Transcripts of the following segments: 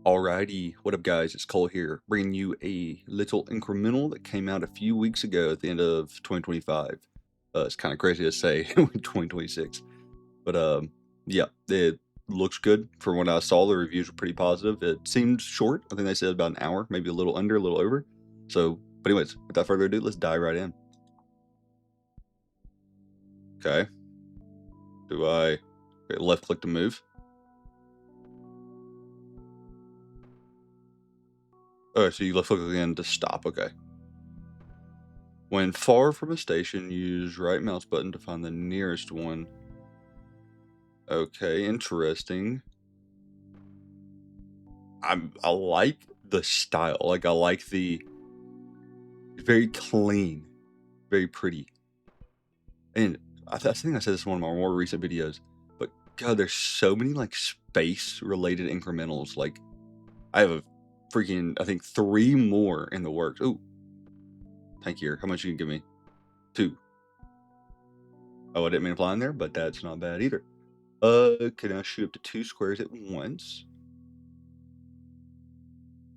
Alrighty, what up guys, it's Cole here, bringing you a little incremental that came out a few weeks ago at the end of 2025. It's kind of crazy to say 2026, but yeah, it looks good. From what I saw, the reviews were pretty positive. It seemed short. I think they said about an hour, maybe a little under, a little over. So, but anyways, without further ado, let's dive right in. Okay. Do I left click to move? Oh, so you left click again to stop. Okay. When far from a station, use right mouse button to find the nearest one. Okay, interesting. I like the style. Like I like the very clean, very pretty. And I think I said this in one of my more recent videos, but God, there's so many like space related incrementals. Like I have a freaking, I think 3 more in the works. Ooh, thank you. How much you can give me? 2. Oh, I didn't mean to fly in there, but that's not bad either. Can I shoot up to 2 squares at once?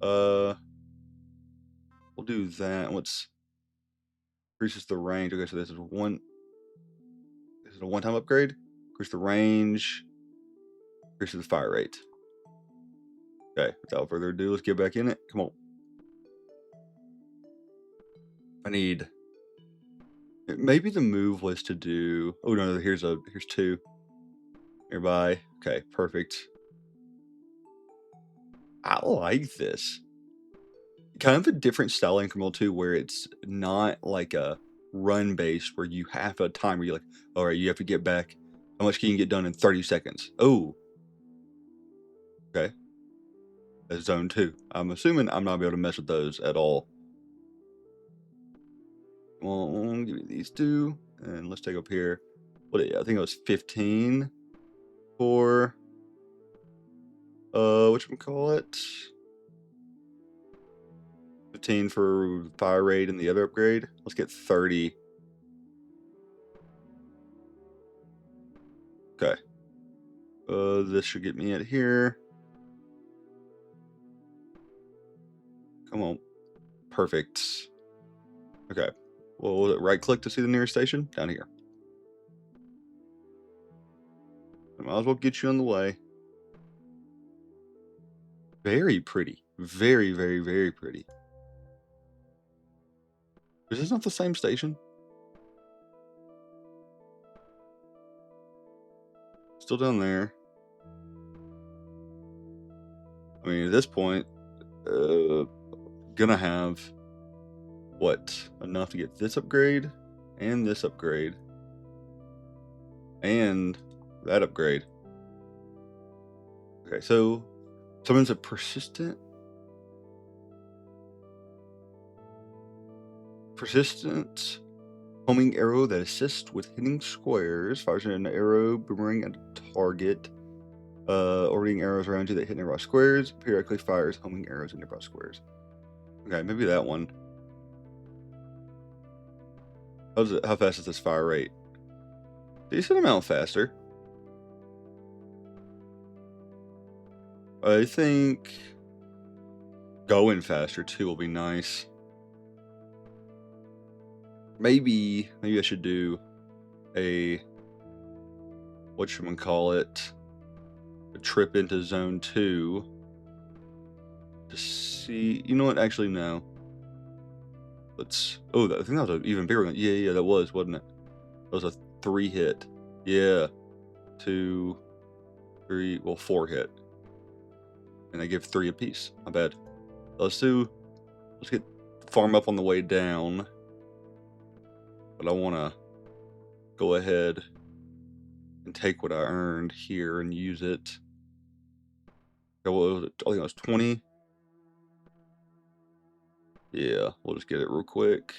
We'll do that. What's increases the range? Okay, so this is a one-time upgrade. Increase the range. Increases the fire rate. Okay, without further ado, let's get back in it. Come on. I need. Maybe the move was to do. Oh no, here's 2 nearby. Okay, perfect. I like this. Kind of a different style incremental too, where it's not like a run based where you have a time where you're like, all right, you have to get back. How much can you get done in 30 seconds? Oh, okay. That's zone 2. I'm assuming I'm not gonna be able to mess with those at all. Well, give me these 2, and let's take up here. What? I think it was 15 for whatchamacallit? 15 for fire rate and the other upgrade. Let's get 30. Okay. This should get me at here. Come on. Perfect. Okay. Well, right click to see the nearest station? Down here. I might as well get you on the way. Very pretty. Very, very, very pretty. Is this not the same station? Still down there. I mean, at this point, gonna have what? Enough to get this upgrade and this upgrade and that upgrade. Okay, so someone's a persistent homing arrow that assists with hitting squares. Fires an arrow boomerang at a target. Orbiting arrows around you that hit nearby squares. Periodically fires homing arrows at nearby squares. Okay, maybe that one. How fast is this fire rate? Decent amount faster. I think going faster too will be nice. Maybe I should do a whatchamacallit, a trip into zone 2 to see. You know what? Actually, no. Let's. Oh, I think that was an even bigger one. Yeah, that was, wasn't it? That was a 3 hit. Yeah, 2, 3. Well, 4 hit, and I give 3 apiece. Not bad. Let's get farm up on the way down. But I want to go ahead and take what I earned here and use it. What was it? I think it was 20. Yeah, we'll just get it real quick.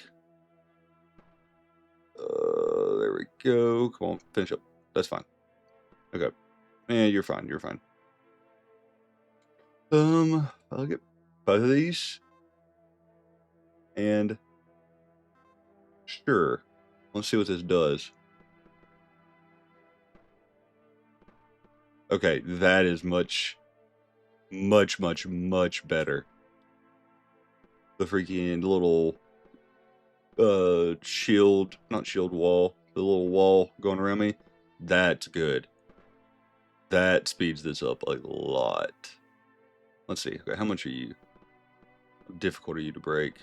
There we go. Come on, finish up. That's fine. Okay. Yeah, you're fine. You're fine. I'll get both of these. And sure. Let's see what this does. Okay, that is much much, much, much better. The freaking little shield, not shield wall, the little wall going around me, that's good. That speeds this up a lot. Let's see. Okay, how much are you? How difficult are you to break?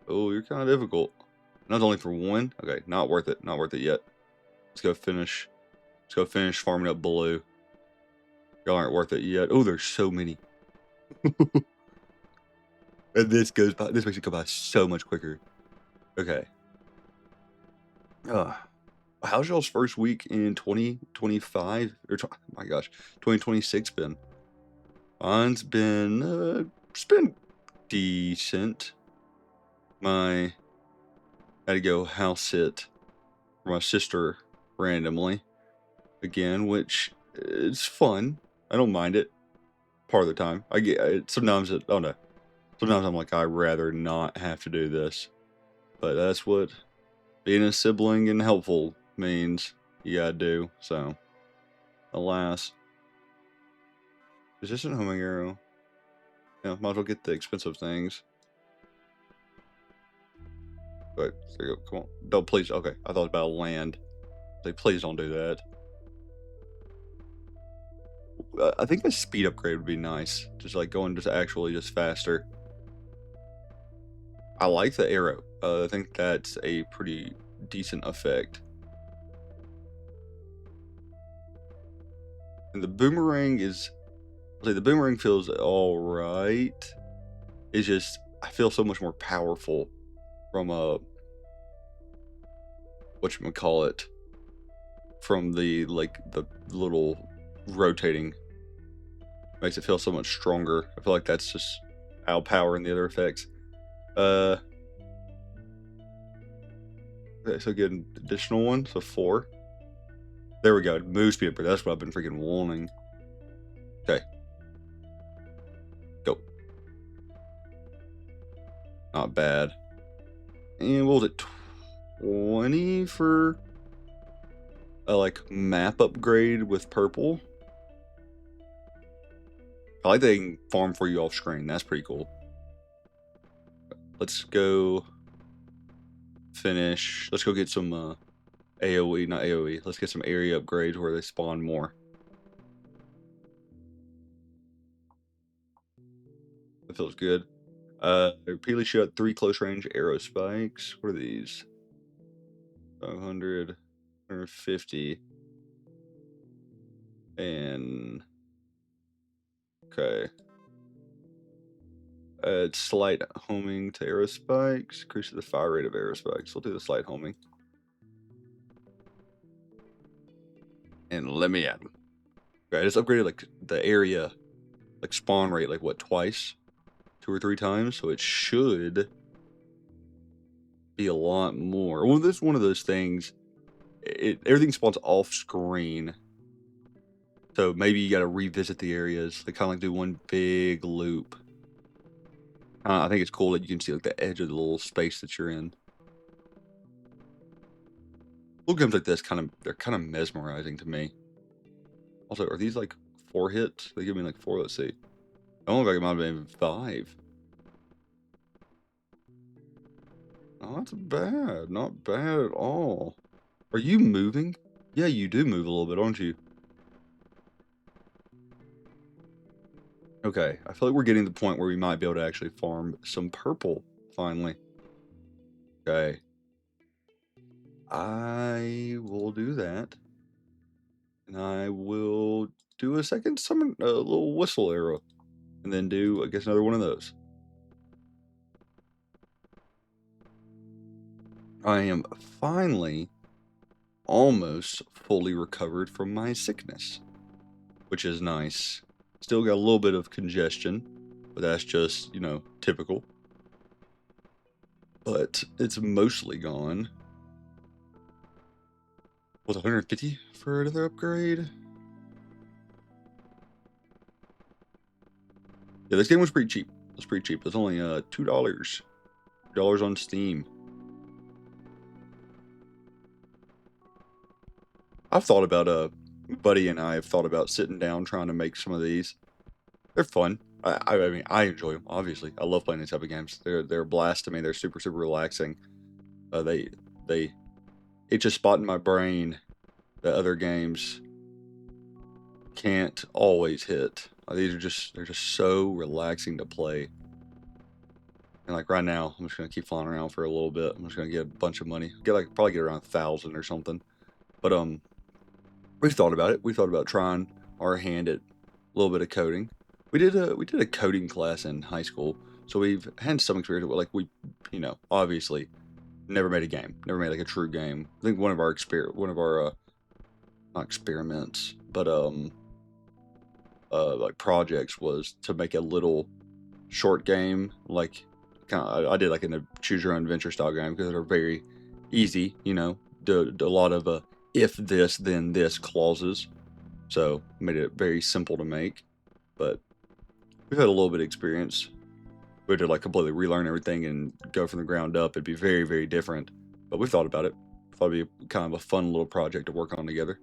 Oh, you're kind of difficult. Not only for one. Okay, not worth it. Not worth it yet. Let's go finish. Let's go finish farming up blue. Y'all aren't worth it yet. Oh, there's so many. And this goes by. This makes it go by so much quicker. Okay. How's y'all's first week in 2025 or my gosh, 2026 been? Mine's been it's been decent. I had to go house sit for my sister randomly again, which is fun. I don't mind it. Part of the time, I get it. Sometimes it. Oh no. Sometimes I'm like, I'd rather not have to do this, but that's what being a sibling and helpful means. You gotta do. So, alas, is this a homing arrow? Yeah, might as well get the expensive things. But there you go. Come on. Don't please. Okay, I thought it was about land. Like, please don't do that. I think a speed upgrade would be nice. Just like going just actually just faster. I like the arrow. I think that's a pretty decent effect. And the boomerang is, the boomerang feels all right. It's just I feel so much more powerful from whatchamacallit, from the the little rotating. Makes it feel so much stronger. I feel like that's just outpowering the other effects. Okay, so get an additional one, so 4. There we go. Move speed upgrade. That's what I've been freaking wanting. Okay. Go. Not bad. And what was it? 20 for a like map upgrade with purple. I like that they can farm for you off screen. That's pretty cool. Let's go finish. Let's go get some AoE, not AoE. Let's get some area upgrades where they spawn more. That feels good. Repeatedly shoot out 3 close range arrow spikes. What are these? 500, 150, and okay. Add slight homing to arrow spikes. Increases the fire rate of arrow spikes. We'll do the slight homing. And let me add them. Okay, I just upgraded like the area, like spawn rate, like what, twice? 2 or 3 times? So it should be a lot more. Well, this is one of those things. Everything spawns off screen. So maybe you got to revisit the areas. They kind of like do one big loop. I think it's cool that you can see like the edge of the little space that you're in. Little games like this they're kind of mesmerizing to me. Also, are these like 4 hits? They give me like 4. Let's see. I don't think it might have been 5. Not bad. Not bad at all. Are you moving? Yeah, you do move a little bit, aren't you? Okay, I feel like we're getting to the point where we might be able to actually farm some purple, finally. Okay. I will do that. And I will do a second summon, a little whistle arrow. And then do, I guess, another one of those. I am finally almost fully recovered from my sickness, which is nice. Still got a little bit of congestion, but that's just, typical. But it's mostly gone. Was 150 for another upgrade? Yeah, this game was pretty cheap. It was pretty cheap. It was only $2. $2 on Steam. I've thought about Buddy and I have thought about sitting down trying to make some of these. They're fun. I mean, I enjoy them. Obviously, I love playing these type of games. They're a blast to me. They're super relaxing. They it's a spot in my brain that other games can't always hit. These are they're just so relaxing to play. And like right now, I'm just gonna keep flying around for a little bit. I'm just gonna get a bunch of money. Probably get around 1,000 or something. But we've thought about it. We thought about trying our hand at a little bit of coding. We did a coding class in high school, so we've had some experience with, like, we, obviously never made a game, never made like a true game. I think one of our not experiments, but like projects was to make a little short game, like I did like in a choose your own adventure style game because they're very easy, do a lot of if this then this clauses, so made it very simple to make. But we've had a little bit of experience. We had to like completely relearn everything and go from the ground up. It'd be very different, but we thought about it. Thought it'd be kind of a fun little project to work on together.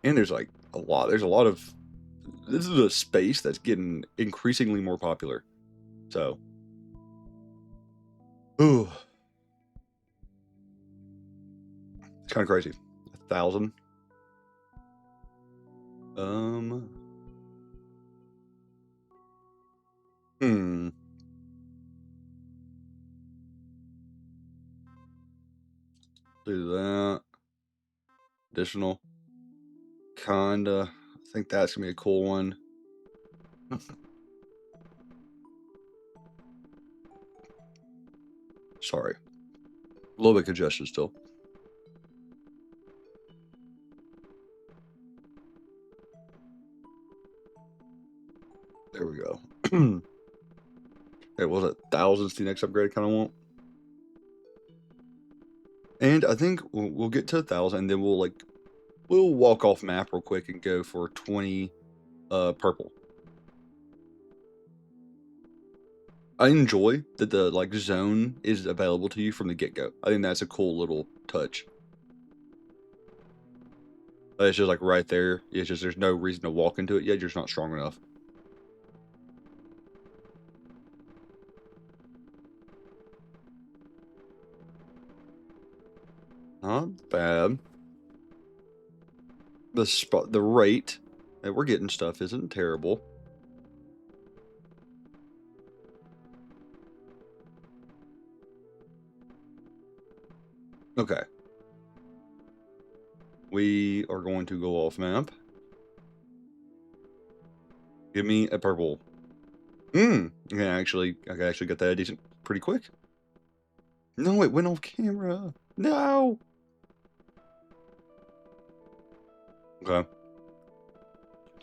And there's like there's a lot of, this is a space that's getting increasingly more popular. So, ooh, it's kind of crazy. 1,000. Hmm. Do that. Additional. Kinda. I think that's gonna be a cool one. Sorry. A little bit congested still. There we go. Hey, was it thousands the next upgrade kind of want? And I think we'll get to 1,000, and then we'll walk off map real quick and go for 20 purple. I enjoy that the like zone is available to you from the get-go. I think that's a cool little touch. It's just like right there. It's just there's no reason to walk into it yet. You're just not strong enough. Not bad. The rate that we're getting stuff isn't terrible. Okay. We are going to go off map. Give me a purple. I can actually get that decent pretty quick. No, it went off camera. No. Okay.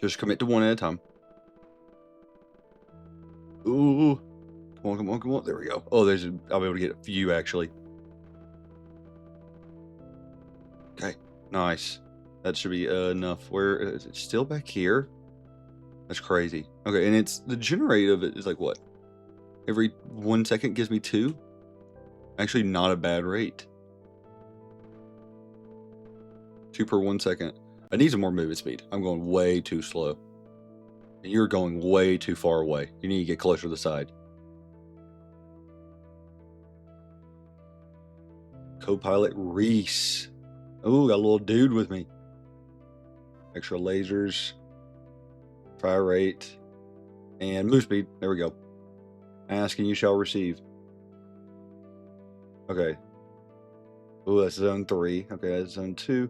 Just commit to one at a time. Ooh. Come on. There we go. Oh, I'll be able to get a few actually. Okay. Nice. That should be enough. Where is it? Still back here? That's crazy. Okay, and it's the generate of it is like what? Every 1 second gives me 2? Actually, not a bad rate. 2 per 1 second. I need some more movement speed. I'm going way too slow. And you're going way too far away. You need to get closer to the side. Co-pilot Reese. Oh, got a little dude with me. Extra lasers. Fire rate. And move speed. There we go. Ask and you shall receive. Okay. Oh, that's zone 3. Okay, that's zone 2.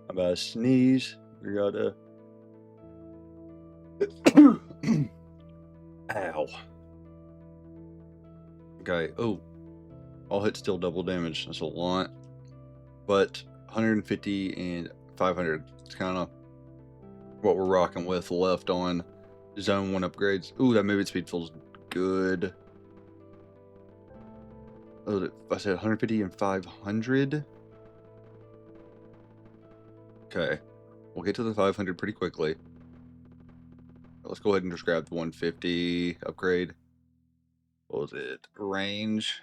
How about a sneeze? We got a... Ow. Okay. Oh. All hits still double damage. That's a lot. But 150 and 500. It's kind of what we're rocking with left on zone 1 upgrades. Ooh, that movement speed feels good. Oh, I said 150 and 500. Okay. We'll get to the 500 pretty quickly. Let's go ahead and just grab the 150 upgrade. What was it? Range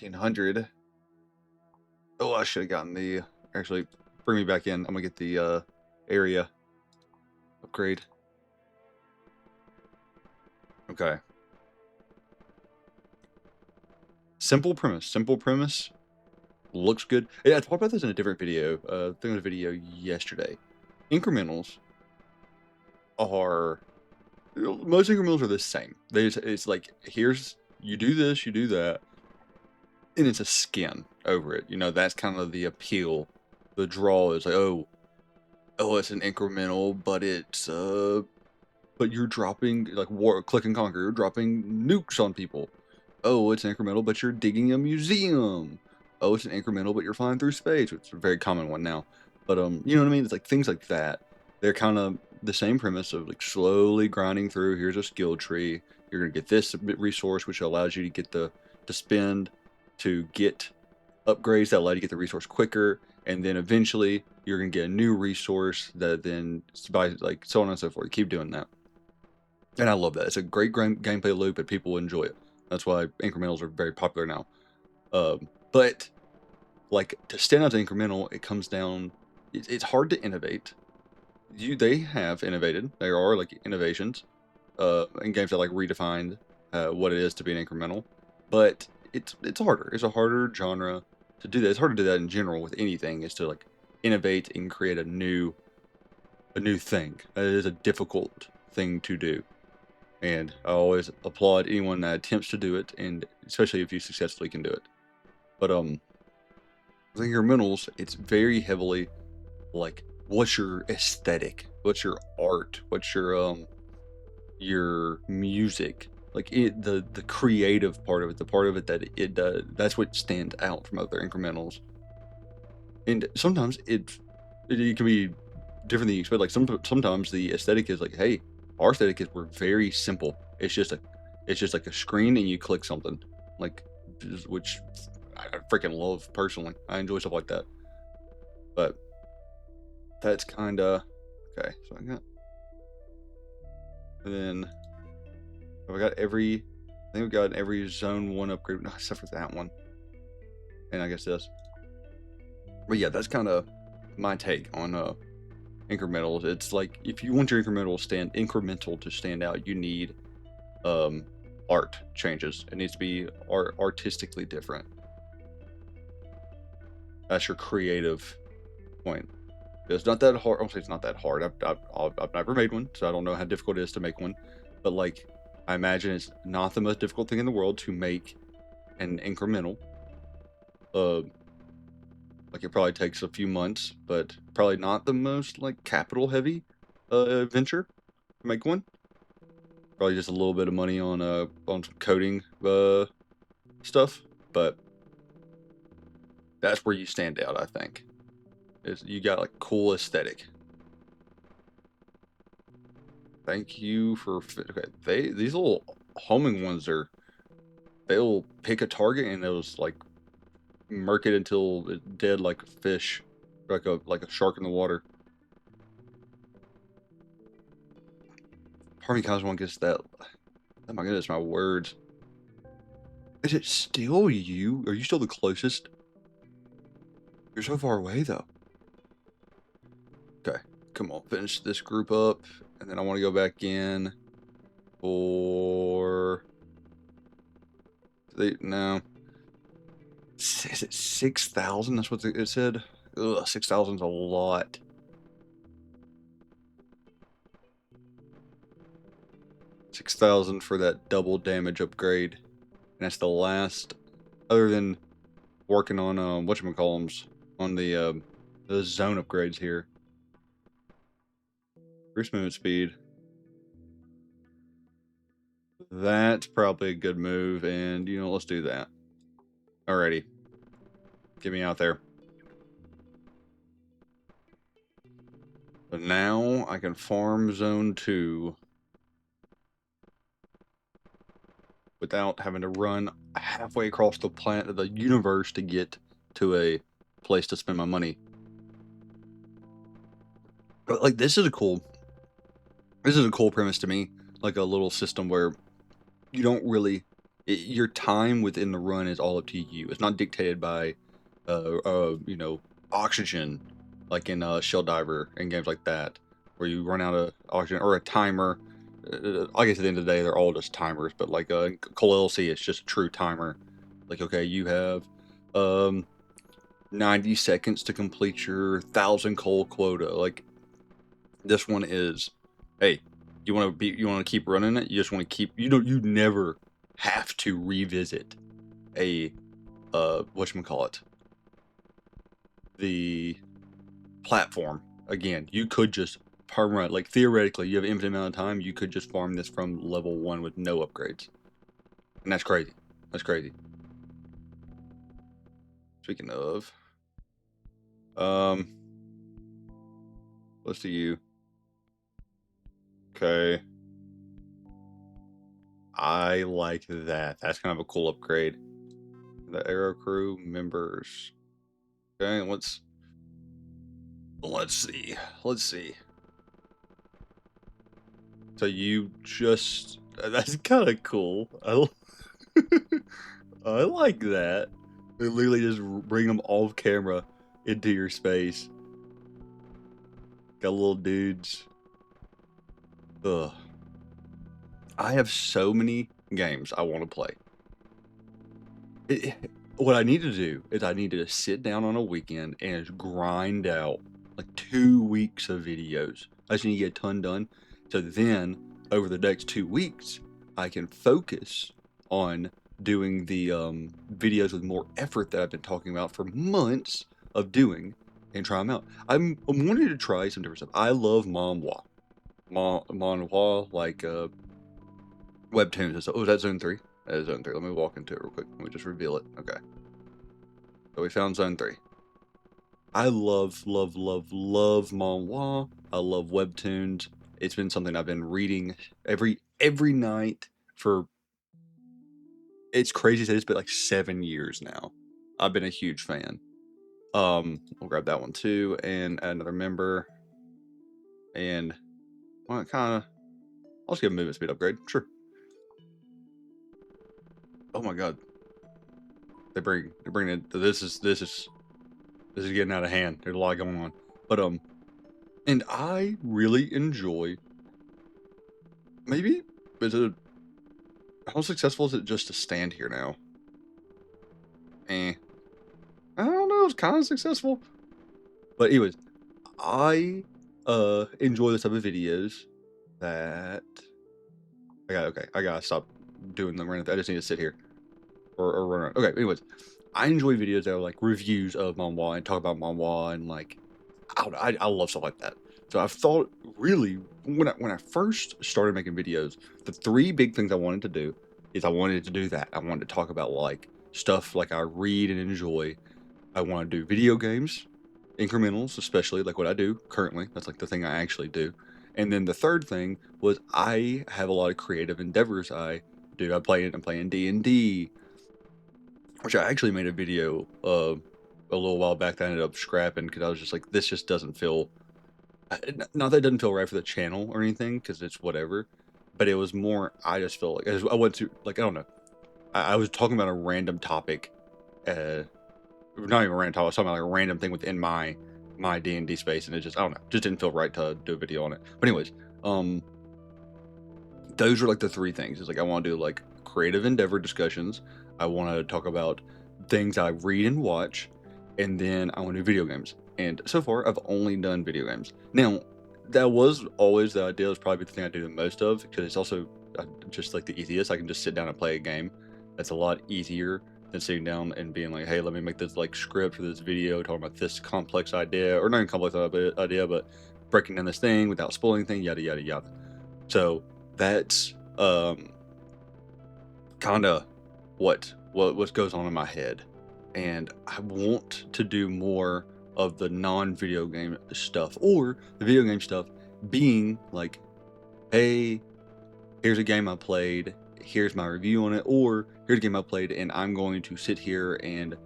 1800. Oh, I should have gotten the... Actually, bring me back in. I'm gonna get the area upgrade. Okay. Simple premise. Looks good. Yeah, I talked about this in a different video. I think it was a video yesterday. Incrementals are... Most incrementals are the same. It's like, here's... You do this, you do that. And it's a skin over it. You know, that's kind of the appeal. The draw is like, oh, it's an incremental, but it's... But you're dropping, like, Click and Conquer, you're dropping nukes on people. Oh, it's incremental, but you're digging a museum. Oh, it's an incremental, but you're flying through space, which is a very common one now. But, you know what I mean? It's like things like that. They're kind of the same premise of, like, slowly grinding through. Here's a skill tree. You're going to get this resource, which allows you to get to spend to get upgrades that allow you to get the resource quicker. And then eventually, you're going to get a new resource that then, by, like, so on and so forth. You keep doing that. And I love that. It's a great gameplay loop, and people enjoy it. That's why incrementals are very popular now. But, like, to stand out to incremental, it comes down... It's hard to innovate. They have innovated. There are, like, innovations in games that, like, redefined what it is to be an incremental. But it's harder. It's a harder genre to do that. It's hard to do that in general with anything, is to, like, innovate and create a new thing. That is a difficult thing to do. And I always applaud anyone that attempts to do it, and especially if you successfully can do it. But with incrementals, it's very heavily like, what's your aesthetic? What's your art? What's your music? Like the creative part of it, the part of it that it does. That's what stands out from other incrementals. And sometimes it can be different than you expect. Like sometimes the aesthetic is like, hey, our aesthetic is we're very simple. It's just like a screen and you click something, like, which I freaking love personally. I enjoy stuff like that. But that's kind of okay. So I got, and then I got every. I think we got every zone 1 upgrade, no, except for that one. And I guess this. But yeah, that's kind of my take on incrementals. It's like, if you want your incremental to stand out, you need art changes. It needs to be artistically different. That's your creative point. It's not that hard. I'll say it's not that hard. I've never made one, so I don't know how difficult it is to make one. But, like, I imagine it's not the most difficult thing in the world to make an incremental. Like, it probably takes a few months, but probably not the most, like, capital heavy venture to make one. Probably just a little bit of money on some coding stuff, but that's where you stand out, I think. Is you got, like, cool aesthetic. Thank you for... Okay, these little homing ones they'll pick a target and they'll just, like, murk it until it's dead, like a fish, like a shark in the water. Part of me kind of want to guess that. Oh my goodness, my words. Is it still you? Are you still the closest? You're so far away, though. Okay, come on, finish this group up, and then I want to go back in for... No. Is it 6,000? That's what it said. Ugh, 6,000's a lot. $6,000 for that double damage upgrade, and that's the last. Other than working on whatchamacallums on the zone upgrades here. Increase movement speed. That's probably a good move, and you know, let's do that. Alrighty. Get me out there. But now I can farm zone 2 without having to run halfway across the planet, the universe, to get to a place to spend my money. But, like, this is a cool premise to me. Like a little system where you don't really... your time within the run is all up to you. It's not dictated by, you know, oxygen like in Shell Diver and games like that, where you run out of oxygen or a timer. I guess at the end of the day, they're all just timers, but like Coal LLC, it's just a true timer. Like, okay, you have um 90 seconds to complete your 1,000 coal quota. Like, this one is, hey, you want to keep running it. You just want to keep. You never have to revisit a whatchamacallit, the platform again. You could just perma, like theoretically, you have an infinite amount of time. You could just farm this from level 1 with no upgrades, and that's crazy. That's crazy. Speaking of, let's do you. Okay, I like that. That's kind of a cool upgrade. The Arrow crew members. Okay, let's see. Let's see. So you just that's kind of cool. I like that. They literally just bring them off camera into your space. Got little dudes. Ugh. I have so many games I want to play. What I need to do is I need to sit down on a weekend and just grind out like 2 weeks of videos. I just need to get a ton done. So then over the next 2 weeks, I can focus on doing the videos with more effort that I've been talking about for months of doing and try them out. I'm wanting to try some different stuff. I love manhwa. Manhwa, like webtoons and stuff. Oh, is that Zone 3? That is Zone 3. Let me walk into it real quick. Let me just reveal it. Okay. So we found Zone 3. I love manhwa. I love webtoons. It's been something I've been reading every night for, it's crazy to say, it's been like 7 years now. I've been a huge fan. We'll grab that one too, and add another member. And well, I'll just give a movement speed upgrade. Sure. Oh my god. They're bringing it. This is getting out of hand. There's a lot going on. But and I really enjoy, maybe is it, how successful is it just to stand here now? I don't know, it's kind of successful. But anyways, I enjoy this type of videos that I gotta stop doing them right now. I just need to sit here or run around. Okay, anyways, I enjoy videos that are like reviews of manhwa and talk about manhwa and like I love stuff like that. So I've thought, really, when I first started making videos, the 3 big things I wanted to do is I wanted to do that. I wanted to talk about like stuff like I read and enjoy. I want to do video games, incrementals, especially like what I do currently. That's like the thing I actually do. And then the third thing was I have a lot of creative endeavors I do. I'm playing D&D, which I actually made a video a little while back that I ended up scrapping because I was just like, this just doesn't feel, not that it doesn't feel right for the channel or anything, because it's whatever, but it was more, I just feel like, I went to, like, I don't know, I was talking about a random topic, not even a random topic, I was talking about like a random thing within my D&D space, and it just, I don't know, just didn't feel right to do a video on it. But anyways, those are like the 3 things. It's like I want to do like creative endeavor discussions, I want to talk about things I read and watch, and then I want to do video games. And so far, I've only done video games. Now, that was always the idea. It's probably the thing I do the most of, because it's also just like the easiest. I can just sit down and play a game. That's a lot easier than sitting down and being like, hey, let me make this like script for this video talking about this complex idea, or not even complex idea, but breaking down this thing without spoiling anything, yada yada yada. So that's kind of what goes on in my head, and I want to do more of the non-video game stuff, or the video game stuff being like, hey, here's a game I played, here's my review on it, or here's a game I played and I'm going to sit here and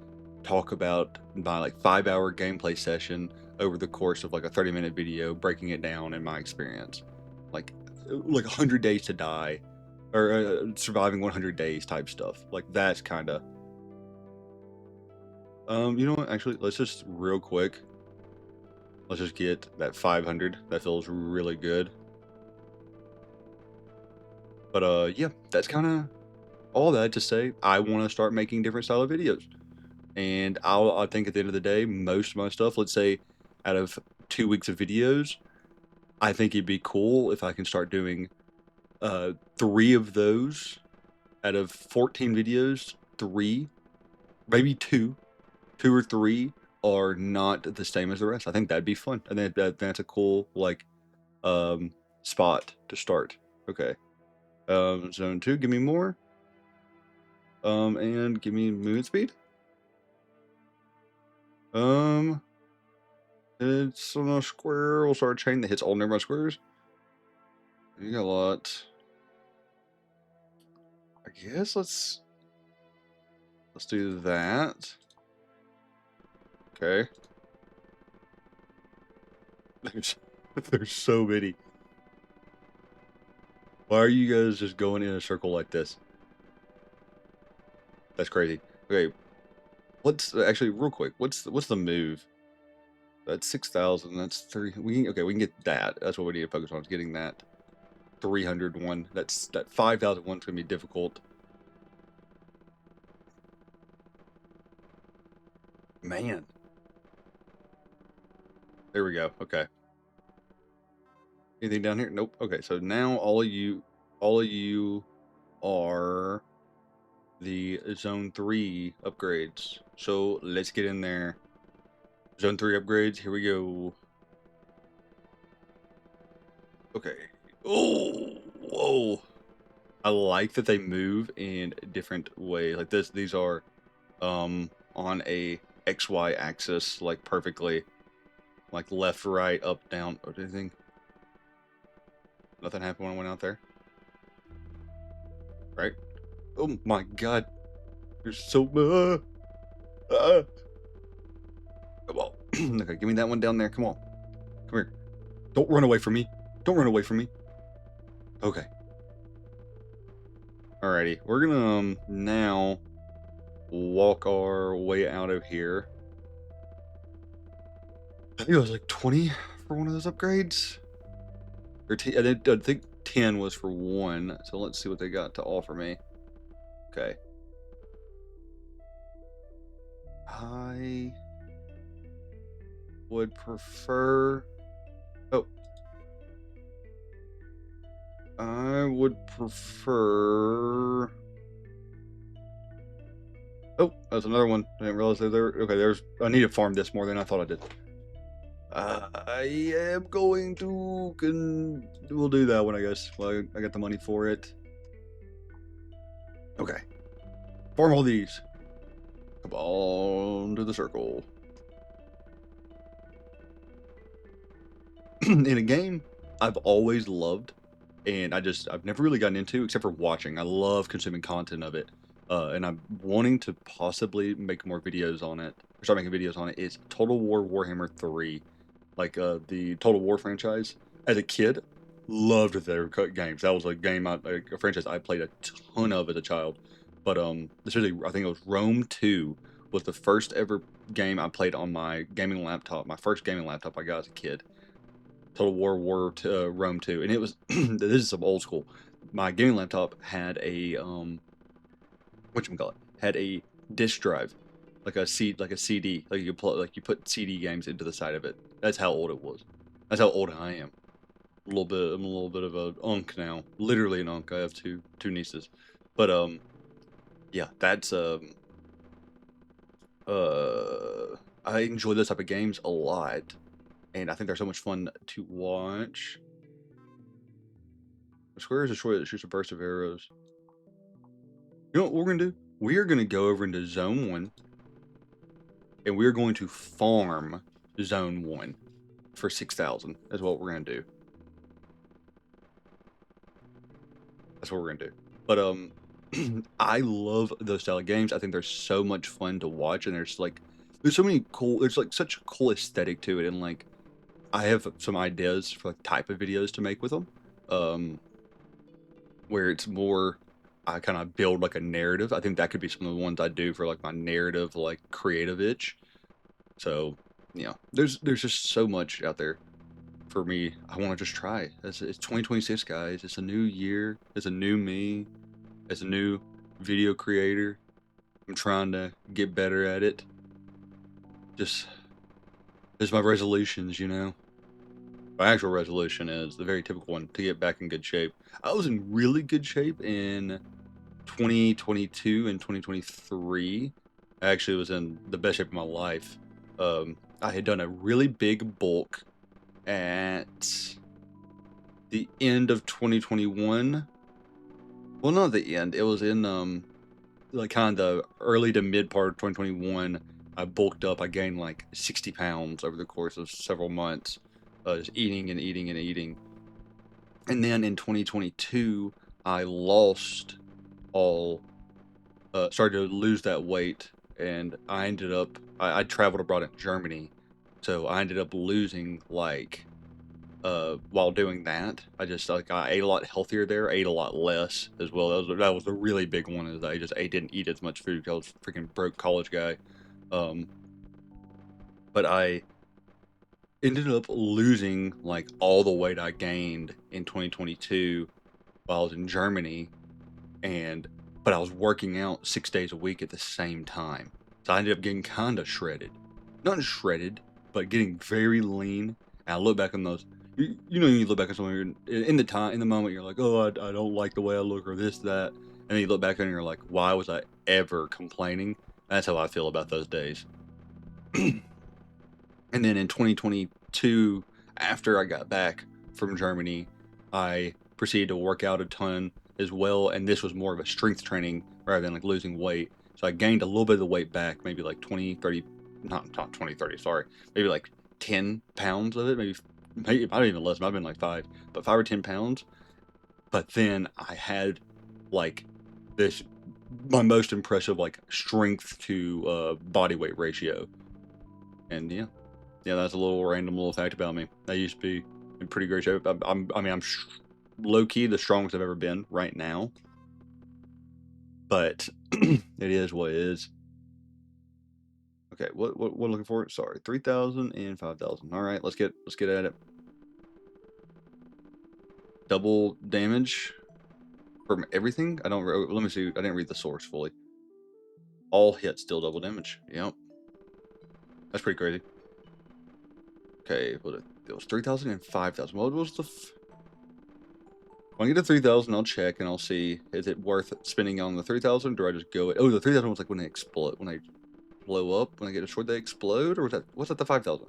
talk about my like 5-hour gameplay session over the course of like a 30-minute video, breaking it down in my experience, like 100 Days to Die, or surviving 100 days type stuff. Like, that's kind of, you know what, actually, let's just real quick Let's just get that 500. That feels really good. But yeah, that's kind of all that to say. I want to start making different style of videos. And I think at the end of the day, most of my stuff, let's say out of 2 weeks of videos, I think it'd be cool if I can start doing 3 of those out of 14 videos. 3, maybe 2 or 3 are not the same as the rest. I think that'd be fun. I think that's a cool like spot to start. Okay. Zone 2, give me more. And give me movement speed. It's on a square. We'll start a chain that hits all nearby squares. You got a lot. I guess let's do that. Okay. There's so many. Why are you guys just going in a circle like this? That's crazy. Okay. What's actually real quick? What's the move? That's 6,000. That's 3. We can get that. That's what we need to focus on. Is getting that 301. That 5,001 is gonna be difficult. Man. There we go. Okay. Anything down here? Nope. Okay, so now all of you are the Zone 3 upgrades. So let's get in there. Zone 3 upgrades. Here we go. Okay. Oh, whoa. I like that they move in a different way. Like this, these are on a XY axis, like perfectly. Like left, right, up, down, or anything. Nothing happened when I went out there. Right? Oh my god. You're so come on. Okay, give me that one down there. Come on. Come here. Don't run away from me. Don't run away from me. Okay. Alrighty. We're gonna now walk our way out of here. I think it was like 20 for one of those upgrades. Or I think 10 was for one. So let's see what they got to offer me. Okay. I would prefer... Oh. I would prefer... Oh, that's another one. I didn't realize they were there. Okay, I need to farm this more than I thought I did. I am going to... We'll do that one, I guess. Well, I got the money for it. Okay. Farm all these. Come on to the circle. In a game I've always loved, and I've never really gotten into, except for watching. I love consuming content of it. And I'm wanting to possibly make more videos on it, or start making videos on it, is Total War Warhammer 3. Like the Total War franchise. As a kid, loved their games. That was a game, a franchise I played a ton of as a child. But especially, I think it was Rome 2 was the first ever game I played on my gaming laptop. My first gaming laptop I got as a kid. Total War Rome 2, and it was this is some old school. My gaming laptop had a whatchamacallit, had a disk drive, like a CD, like you put CD games into the side of it. That's how old it was. That's how old I am. I'm a little bit of a unk now. Literally an unk. I have two nieces. But yeah, that's I enjoy those type of games a lot, and I think they're so much fun to watch. The square is a destroyer that shoots a burst of arrows. You know what we're gonna do? We are gonna go over into Zone 1, and we're going to farm Zone 1 for 6,000. That's what we're gonna do. That's what we're gonna do. But I love those style of games. I think they're so much fun to watch, and there's so many cool. There's like such a cool aesthetic to it, and like I have some ideas for like type of videos to make with them. Where it's more, I kind of build like a narrative. I think that could be some of the ones I do for like my narrative, like creative itch. So there's just so much out there for me. I want to just try. It's 2026, guys. It's a new year. It's a new me. It's a new video creator. I'm trying to get better at it. Just my resolutions, My actual resolution is the very typical one, to get back in good shape. I was in really good shape in 2022 and 2023. I actually was in the best shape of my life. I had done a really big bulk at the end of 2021. Well, not the end. It was in like kind of the early to mid part of 2021. I bulked up. I gained like 60 pounds over the course of several months, just eating and eating and eating. And then in 2022, I lost started to lose that weight, and I ended up, I traveled abroad in Germany, so I ended up losing while doing that. I ate a lot healthier there, ate a lot less as well. That was a really big one, is I just didn't eat as much food because I was a freaking broke college guy. But I ended up losing like all the weight I gained in 2022 while I was in Germany, but I was working out 6 days a week at the same time. So I ended up getting kind of shredded. Not shredded, but getting very lean. And I look back on those, you look back at something in the moment, you're like, oh, I don't like the way I look, or this, that. And then you look back and you're like, why was I ever complaining? That's how I feel about those days. And then in 2022, after I got back from Germany, I proceeded to work out a ton as well. And this was more of a strength training rather than like losing weight. So I gained a little bit of the weight back, maybe like 20, 30, not 20, 30, sorry. Maybe like 10 pounds of it, maybe not even less. Might have been like 5 or 10 pounds. But then I had like my most impressive like strength to body weight ratio. And yeah, that's a little random little fact about me. I used to be in pretty great shape. I'm low-key the strongest I've ever been right now. But it is what it is. Okay, what looking for? Sorry, 3,000 and 5,000. All right, let's get at it. Double damage from everything. Let me see. I didn't read the source fully. All hits still double damage. Yep, that's pretty crazy. Okay, it was 3,000 and 5,000. What was the? When I get to 3,000, I'll check and I'll see, is it worth spending on the 3,000, or do I just go? Oh, the 3,000 was like when they explode, when they blow up, when I get destroyed, they explode, or what's that the 5,000?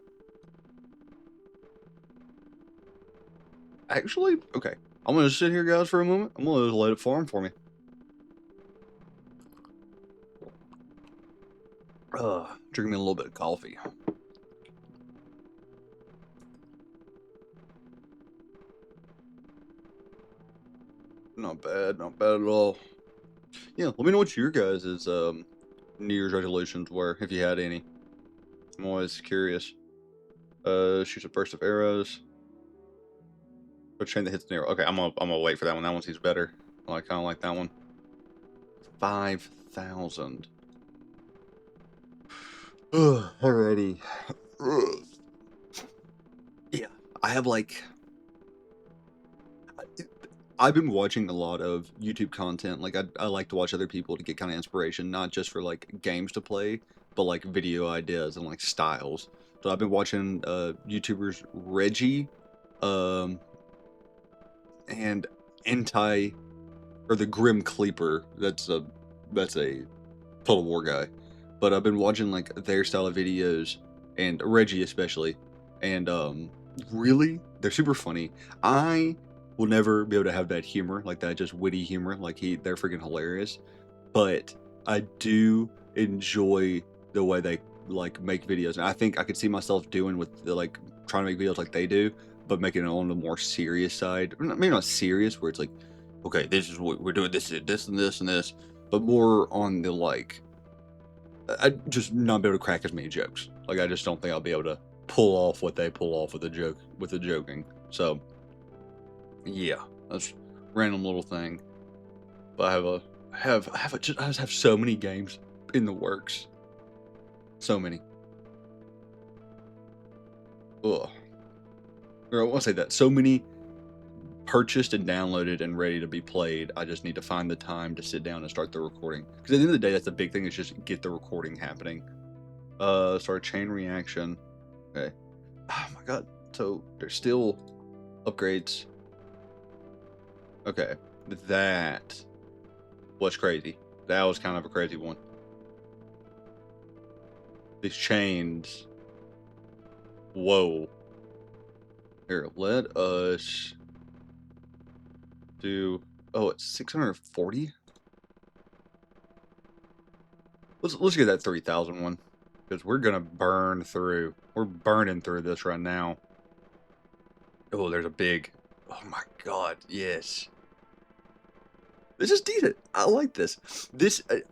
Actually, okay. I'm gonna sit here, guys, for a moment. I'm gonna let it farm for me. Drinking me a little bit of coffee. Not bad at all. Yeah, let me know what your guys' New Year's resolutions were, if you had any. I'm always curious. Shoots a burst of arrows. A chain that hits an arrow. Okay, I'm gonna wait for that one. That one seems better. I kind of like that one. 5,000. Alrighty. Yeah, I have I've been watching a lot of YouTube content. Like I like to watch other people to get kind of inspiration, not just for like games to play, but like video ideas and like styles. So I've been watching YouTubers Reggie, and the Grim Cleaper. That's a Total War guy. But I've been watching like their style of videos, and Reggie especially, and really, they're super funny. I will never be able to have that humor, like that just witty humor. They're freaking hilarious. But I do enjoy the way they like make videos, and I think I could see myself doing with like trying to make videos like they do, but making it on the more serious side. Maybe not serious, where it's like, okay, this is what we're doing, this and this and this, but more on the like, I just not be able to crack as many jokes. Like I just don't think I'll be able to pull off what they pull off with the joking. So yeah, that's a random little thing. But I just have so many games in the works. So many. Ugh. Or I want to say that so many purchased and downloaded and ready to be played. I just need to find the time to sit down and start the recording. Because at the end of the day, that's the big thing, is just get the recording happening. Start chain reaction. Okay. Oh my god. So there's still upgrades. Okay. That was crazy. That was kind of a crazy one. These chains. Whoa. Here, let us do. Oh, it's 640. Let's get that 3,000 one, because we're gonna burn through. We're burning through this right now. Oh, there's a big. Oh my god, yes. This is decent. I like this.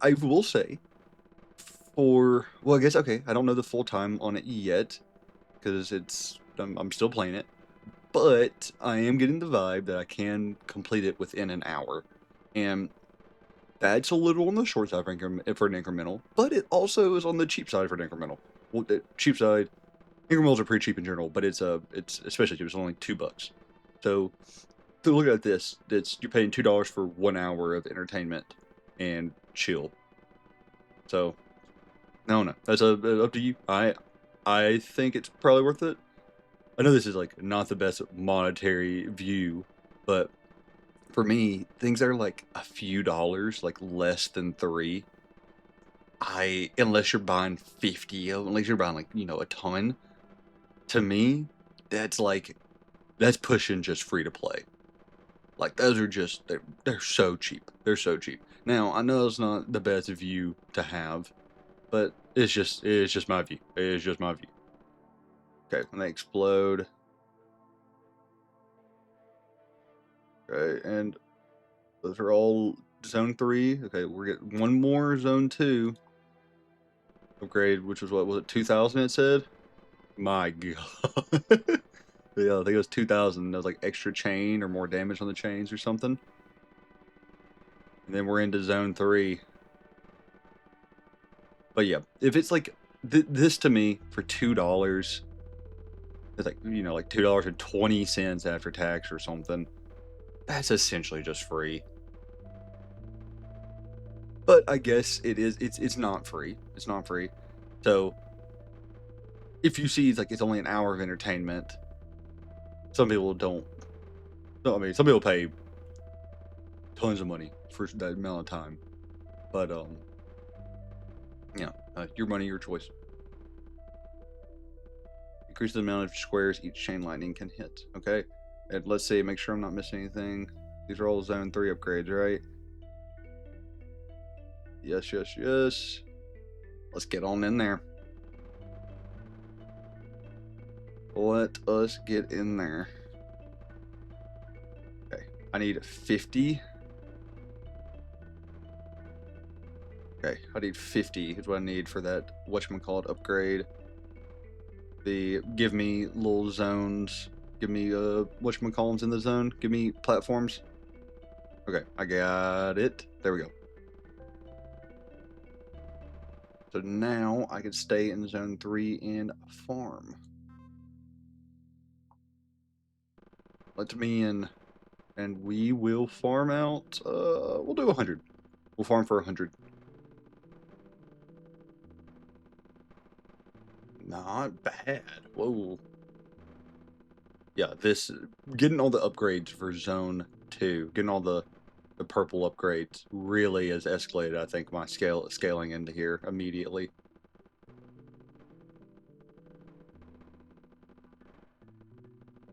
I will say, well, I guess, okay, I don't know the full time on it yet, because I'm still playing it, but I am getting the vibe that I can complete it within an hour, and that's a little on the short side for an incremental, but it also is on the cheap side for an incremental. Well, the cheap side, incrementals are pretty cheap in general, but it's especially cheap. It's only $2. So to look at this, you're paying $2 for 1 hour of entertainment and chill. So no, that's up to you. I think it's probably worth it. I know this is like not the best monetary view, but for me, things that are like a few dollars, like less than $3, unless you're buying 50 of them, unless you're buying, like, a ton, to me, that's pushing just free to play. Like, those are just, they're so cheap. They're so cheap. Now, I know it's not the best view to have, but it's just my view. It's just my view. Okay, when they explode. Okay, and those are all zone 3. Okay, we're getting one more zone 2 upgrade, which was, what was it, 2,000 it said? My god. Yeah, I think it was 2,000. That was like extra chain or more damage on the chains or something. And then we're into zone 3. But yeah, if it's like this, to me, for $2, it's like, like $2.20 after tax or something. That's essentially just free. But I guess it's not free. It's not free. So if you see it's only an hour of entertainment, some people don't. No, I mean, some people pay tons of money for that amount of time. But your money, your choice. Increase the amount of squares each chain lightning can hit. Okay, and let's see. Make sure I'm not missing anything. These are all zone 3 upgrades, right? Yes, yes, yes. Let's get on in there. Let us get in there. Okay, I need 50. Okay, I need 50 is what I need for that whatchamacallit upgrade. Give me little zones. Give me whatchamacallits in the zone. Give me platforms. Okay, I got it. There we go. So now I can stay in zone 3 and farm. Let me in, and we will farm out. We'll do 100. We'll farm for 100. Not bad. Whoa. Yeah, getting all the upgrades for zone 2, getting all the purple upgrades really has escalated, I think, my scaling into here immediately.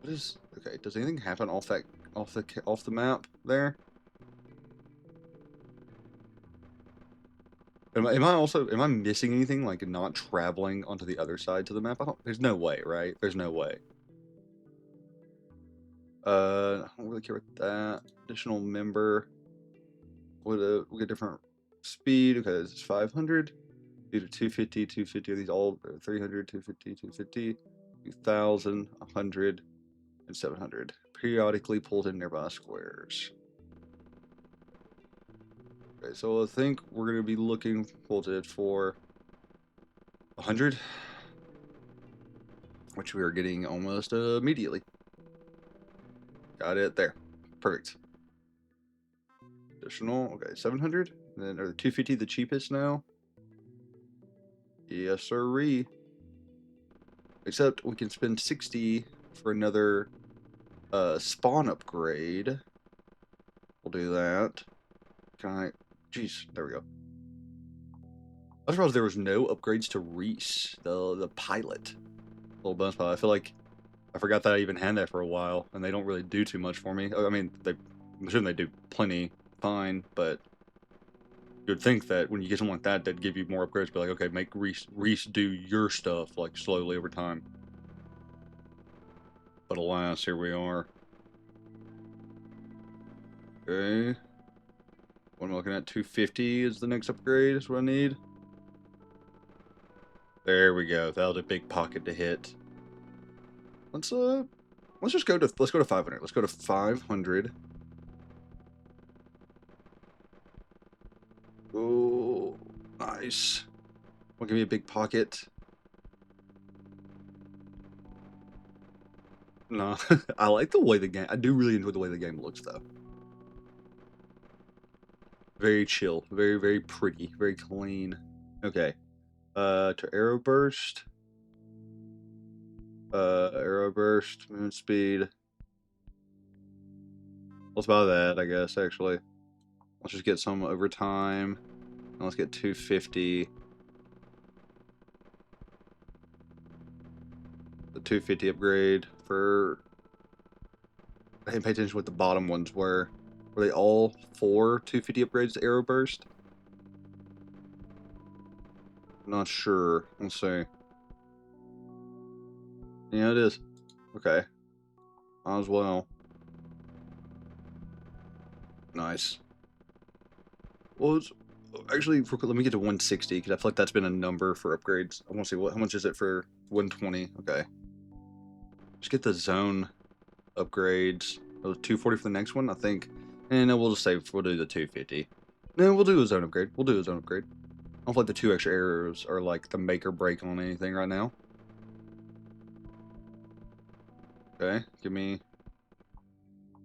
What is okay? Does anything happen off the map there? Am I missing anything, like not traveling onto the other side to the map? There's no way, right? There's no way. I don't really care about that. Additional member. We'll get different speed. Okay, this is 500. These are 250, 250. Are these all 300, 250, 250, 2,000, 100, and 700. Periodically pulled in nearby squares. Okay, so I think we're going to be looking for 100. which we are getting almost immediately. Got it there. Perfect. Additional, okay, 700. And then, are the 250 the cheapest now? Yes, sirree. Except we can spend 60 for another spawn upgrade. We'll do that. Can I? Jeez, there we go. I was surprised there was no upgrades to Reese, the pilot. Little bonus pilot. I feel like I forgot that I even had that for a while, and they don't really do too much for me. I mean, I'm assuming they do plenty, fine, but you'd think that when you get something like that, they'd give you more upgrades. Be like, okay, make Reese do your stuff like slowly over time. But alas, here we are. Okay. What am I looking at? 250 is the next upgrade. Is what I need. There we go. That was a big pocket to hit. Let's just go to 500. Let's go to 500. Oh, nice. Will give me a big pocket. No, I like the way the game. I do really enjoy the way the game looks, though. Very chill, very pretty, very clean. Okay, to Arrowburst. Arrowburst, movement speed. Let's buy that, I guess. Actually, let's just get some overtime. And let's get 250. The 250 upgrade for. I didn't pay attention to what the bottom ones were. Were they all 4 250 upgrades to Arrowburst? Not sure. Let's see. Yeah, it is. Okay. Might as well. Nice. Well, it's, actually, let me get to 160 because I feel like that's been a number for upgrades. I want to see how much is it for 120. Okay. Just get the zone upgrades. Oh, 240 for the next one, I think. And then we'll just say we'll do the 250. No, we'll do a zone upgrade. We'll do a zone upgrade. I don't feel like the 2 extra arrows are like the make or break on anything right now. Okay, give me.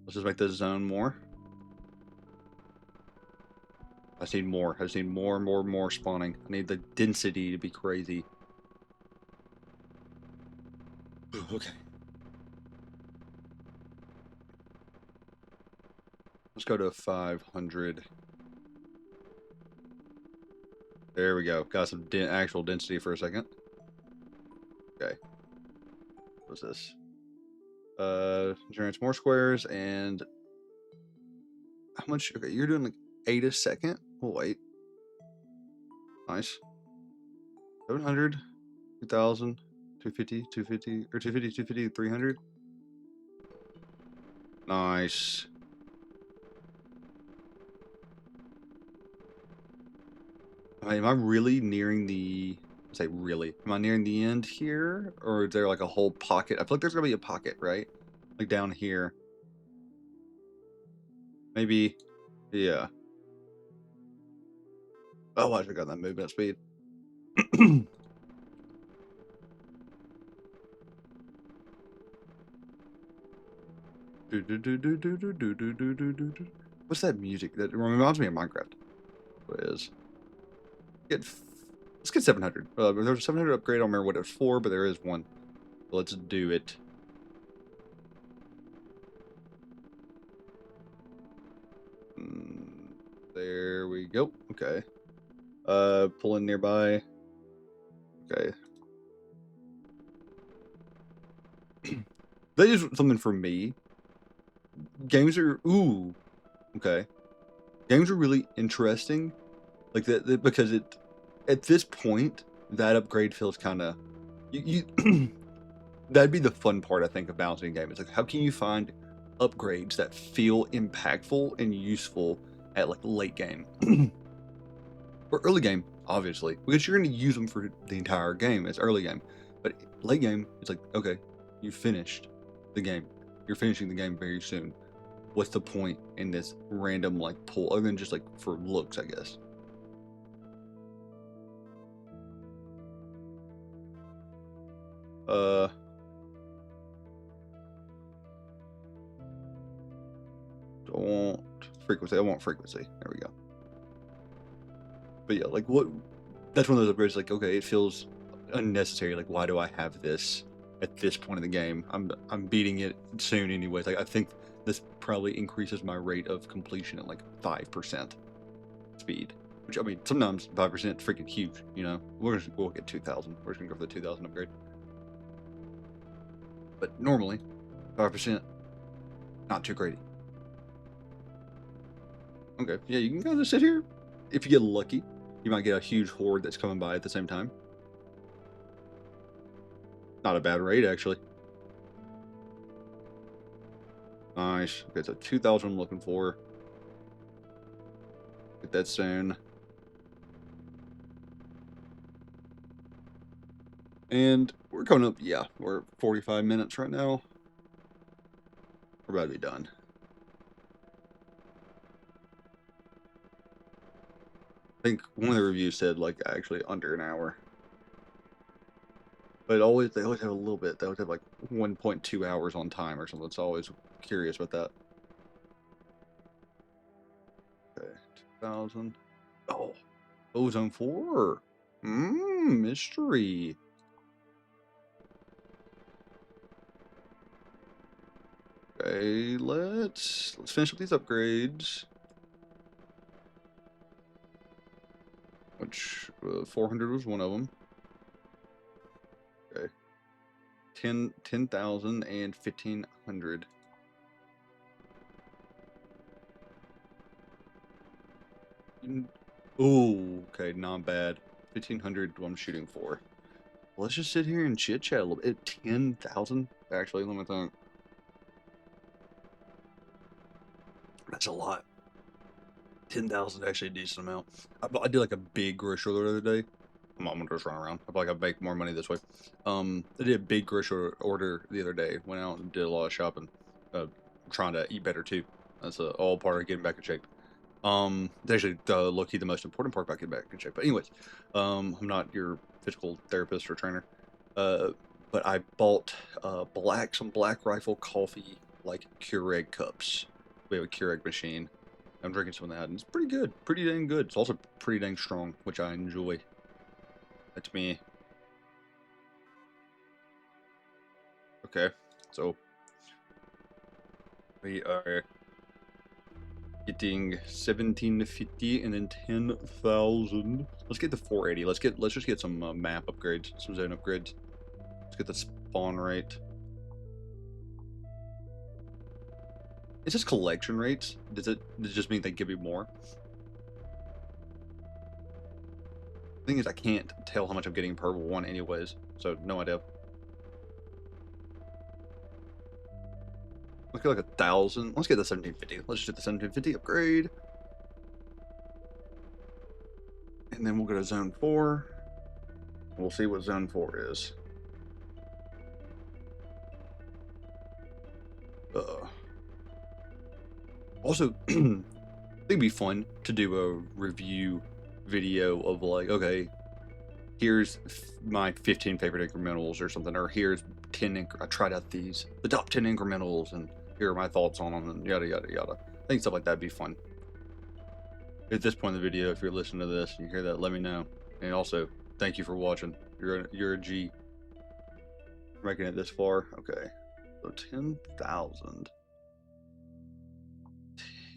Let's just make this zone more. I just need more. I just need more spawning. I need the density to be crazy. Okay. Let's go to 500. There we go. Got some actual density for a second. Okay. What's this? Generates more squares and how much? Okay, you're doing like 8 a second. We'll wait. Nice. 700, 2,000, 250, 250, or 250, 250, 300. Nice. Am I really nearing the? I say really. Am I nearing the end here, or is there like a whole pocket? I feel like there's gonna be a pocket, right? Like down here. Maybe. Yeah. Oh, I forgot that movement speed. What's that music? That reminds me of Minecraft. What it is? Let's get 700. There's a 700 upgrade. I don't remember what it was for, but there is one. Let's do it. There we go. Okay. Pull in nearby. Okay. That is something for me. Games are okay. Games are really interesting, like that because it at this point that upgrade feels kind of you that'd be the fun part I think of balancing a game. It's like how can you find upgrades that feel impactful and useful at like late game or early game, obviously, because you're going to use them for the entire game as early game, but late game it's like okay, you finished the game. You're finishing the game very soon. What's the point in this random like pull other than just like for looks, I guess? I want frequency. I want frequency. There we go. But yeah, like what? That's one of those upgrades. Like, okay, it feels unnecessary. Like, why do I have this at this point in the game? I'm beating it soon anyways. Like, I think this probably increases my rate of completion at like 5% speed. Which, I mean, sometimes 5% is freaking huge. You know, we'll get 2,000. We're just gonna go for the 2,000 upgrade. But normally, 5%, not too greedy. Okay, yeah, you can kind of sit here. If you get lucky, you might get a huge horde that's coming by at the same time. Not a bad rate, actually. Nice. Okay, so 2,000 I'm looking for. Get that soon. And we're coming up, yeah, we're 45 minutes right now. We're about to be done. I think one of the reviews said, like, actually under an hour. But they always have a little bit. They always have, like, 1.2 hours on time or something. So I'm always curious about that. Okay, 2,000. Oh, Ozone 4. Mystery. Okay, let's finish up these upgrades. Which 400 was one of them. Okay, 10,000 and 1,500. Oh, okay, not bad. 1,500 I'm shooting for. Let's just sit here and chit chat a little bit. 10,000? Actually, let me think. That's a lot. 10,000 actually a decent amount. I did like a big grocery order the other day. I'm gonna just run around. I feel like I make more money this way. I did a big grocery order the other day. Went out and did a lot of shopping. Trying to eat better too. That's all part of getting back in shape. It's actually low-key the most important part about getting back in shape. But anyways, I'm not your physical therapist or trainer. But I bought some Black Rifle coffee, like Keurig cups. We have a Keurig machine. I'm drinking some of that, and it's pretty good. Pretty dang good. It's also pretty dang strong, which I enjoy. That's me. Okay, so we are getting 1,750 and then 10,000. Let's get the 480. Let's just get some map upgrades, some zone upgrades. Let's get the spawn rate. Is this collection rates? Does it just mean they give you more? The thing is, I can't tell how much I'm getting per one anyways, so no idea. Let's get like 1,000. Let's get the 1,750. Let's just do the 1,750 upgrade. And then we'll go to zone 4. We'll see what zone 4 is. Also, I think it'd be fun to do a review video of like, okay, here's my 15 favorite incrementals or something, or here's 10. I tried out the top 10 incrementals, and here are my thoughts on them, and yada yada yada. I think stuff like that'd be fun. At this point in the video, if you're listening to this and you hear that, let me know. And also, thank you for watching. You're a G. Making it this far. Okay, so 10,000.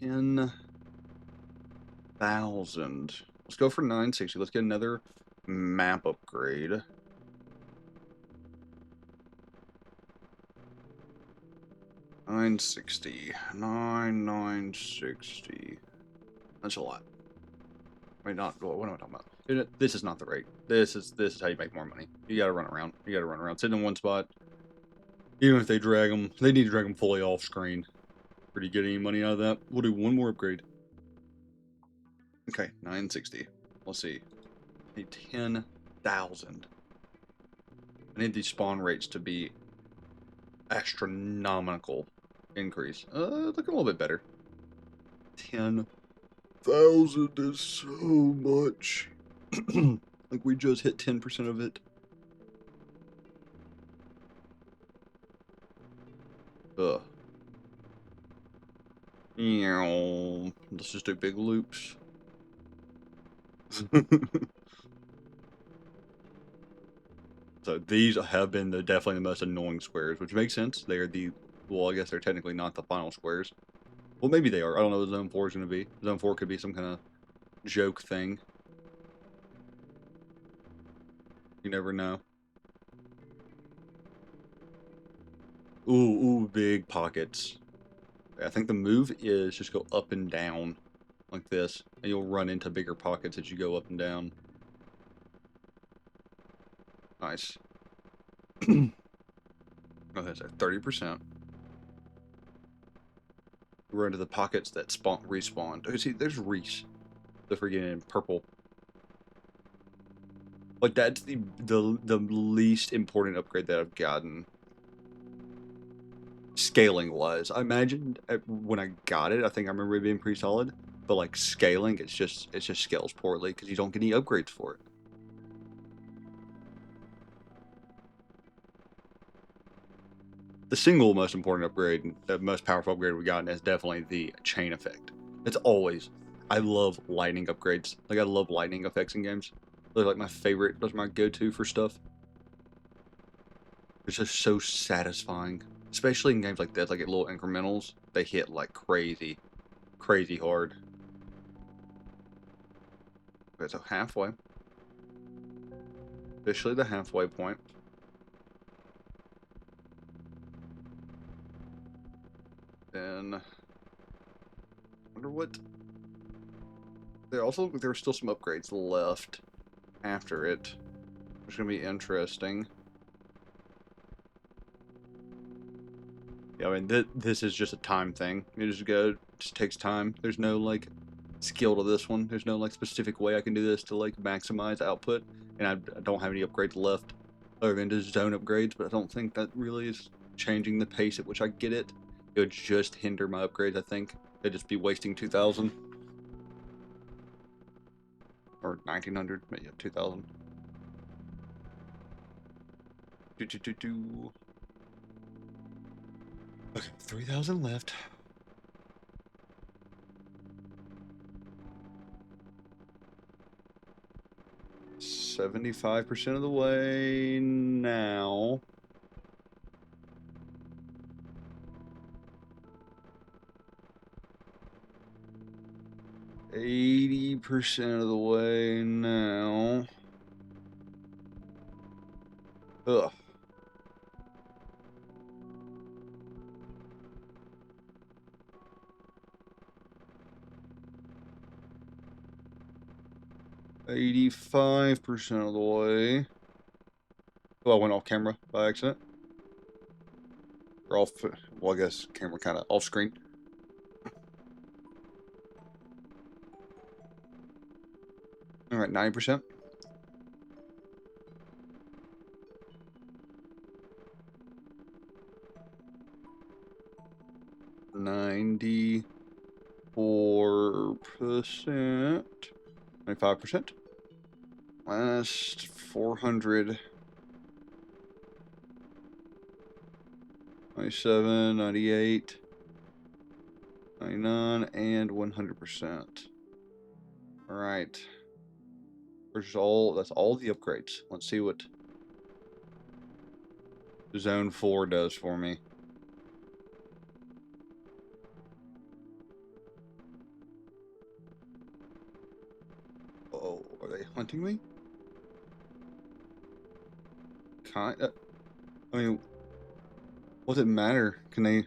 10,000. Let's go for 960. Let's get another map upgrade. Nine sixty. That's a lot. Wait, not what am I talking about? This is not the rate. This is how you make more money. You gotta run around. You gotta run around. Sit in one spot. Even if they drag them, they need to drag them fully off screen for to get any money out of that. We'll do one more upgrade. Okay, 960. Let's see. I need 10,000. I need these spawn rates to be astronomical increase. Looking a little bit better. 10,000 is so much. Like we just hit 10% of it. Ugh. Let's just do big loops. So these have been definitely the most annoying squares, which makes sense. They are well, I guess they're technically not the final squares. Well, maybe they are. I don't know what Zone 4 is going to be. Zone 4 could be some kind of joke thing. You never know. Ooh, big pockets. I think the move is just go up and down like this, and you'll run into bigger pockets as you go up and down. Nice. Oh, that's at 30%. Run into the pockets that respawn. Oh, see, there's Reese. The freaking purple. Like that's the least important upgrade that I've gotten. Scaling wise, I imagined when I got it, I think I remember it being pretty solid. But like scaling, it just scales poorly because you don't get any upgrades for it. The single most important upgrade, the most powerful upgrade we've gotten is definitely the chain effect. It's always, I love lightning upgrades. Like I love lightning effects in games. They're like my favorite. Those are my go-to for stuff. It's just so satisfying, especially in games like this. Like at little incrementals, they hit like crazy, crazy hard. Okay, so halfway. Officially the halfway point. Then, wonder what. There's still some upgrades left after it, which is gonna be interesting. Yeah, I mean this is just a time thing. You just go, just takes time. There's no like skill to this one. There's no like specific way I can do this to like maximize output, and I don't have any upgrades left other than just zone upgrades. But I don't think that really is changing the pace at which I get it. It would just hinder my upgrades. I think it'd just be wasting 2,000 or 1,900, maybe 2,000. Do. Okay, 3,000 left. 75% of the way now. %80 of the way now. Ugh. %85 of the way. Oh, I went off camera by accident. Or off, well, I guess camera kind of off screen. All right, 90%. %94. 95%. Last 400. 97, 98, 99, and 100%. All right. That's all the upgrades. Let's see what Zone 4 does for me. Oh, are they hunting me? Kind. I mean, what does it matter? Can they?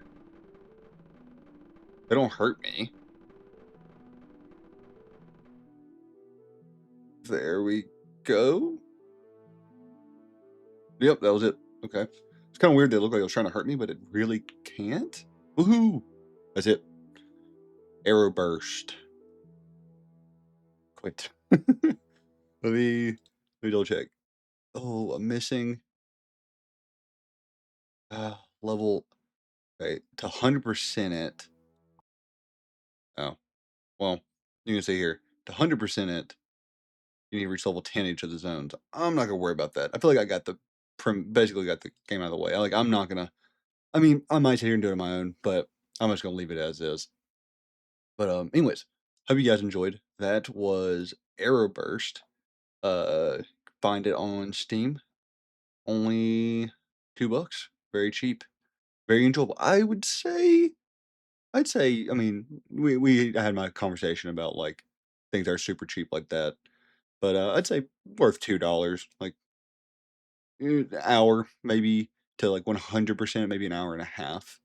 They don't hurt me. There we go. Yep, that was it. Okay. It's kind of weird. They look like it was trying to hurt me, but it really can't. Woohoo! That's it. Arrowburst. Quit. Let me double check. Oh, I'm missing level. Okay, to 100% it. Oh, well, you can see here to 100% it. You need to reach level 10 each of the zones. I'm not gonna worry about that. I feel like I got basically got the game out of the way. I'm not gonna. I mean, I might sit here and do it on my own, but I'm just gonna leave it as is. But anyways, hope you guys enjoyed. That was Arrowburst. Uh, find it on Steam. Only $2. Very cheap. Very enjoyable. I'd say, I mean, we had my conversation about like things that are super cheap like that, but I'd say worth $2. Like hour maybe to like 100%, maybe an hour and a half.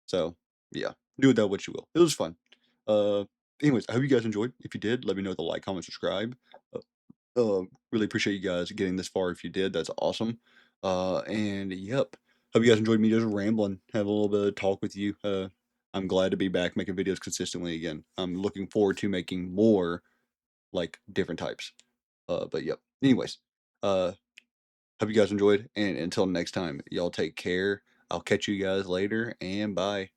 So yeah, do with that what you will. It was fun. Uh, anyways, I hope you guys enjoyed. If you did, let me know with a like, comment, subscribe. Uh, really appreciate you guys getting this far. If you did, that's awesome. And yep, hope you guys enjoyed me just rambling, have a little bit of talk with you. I'm glad to be back making videos consistently again. I'm looking forward to making more like different types. But yep. Anyways, uh, hope you guys enjoyed, and until next time, y'all take care. I'll catch you guys later, and bye.